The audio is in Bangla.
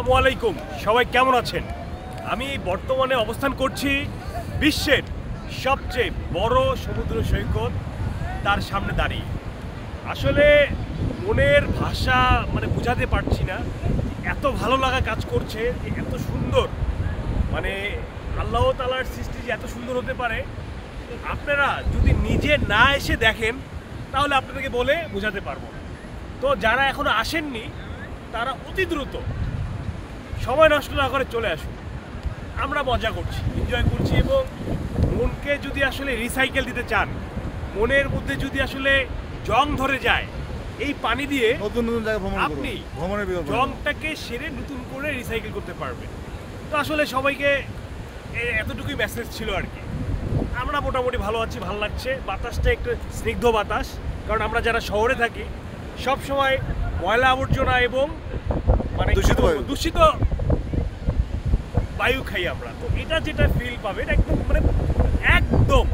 আসসালামু আলাইকুম, সবাই কেমন আছেন? আমি বর্তমানে অবস্থান করছি বিশ্বের সবচেয়ে বড় সমুদ্র সৈকত, তার সামনে দাঁড়িয়ে। আসলে মনের ভাষা বোঝাতে পারছি না, এত ভালো লাগা কাজ করছে, এত সুন্দর, আল্লাহ তাআলার সৃষ্টি যে এত সুন্দর হতে পারে, আপনারা যদি নিজে না এসে দেখেন তাহলে আপনাদেরকে বলে বোঝাতে পারবো না। তো যারা এখনো আসেননি তারা অতি দ্রুত সময় নষ্ট না করে চলে আসুন। আমরা মজা করছি, এনজয় করছি, এবং মনকে যদি আসলে রিসাইকেল দিতে চান, মনের মধ্যে যদি আসলে জং ধরে যায়, এই পানি দিয়ে নতুন নতুন জায়গা আপনি ভ্রমণের জংটাকে সেরে নতুন করে রিসাইকেল করতে পারবেন। তো আসলে সবাইকে এতটুকুই মেসেজ ছিল আর কি। আমরা মোটামুটি ভালো আছি, ভালো লাগছে, বাতাসটা একটু স্নিগ্ধ বাতাস, কারণ আমরা যারা শহরে থাকি সব সময় ময়লা আবর্জনা এবং দূষিত বায়ু খাই আমরা। তো এটা যেটা ফিল পাবেন একদম একদম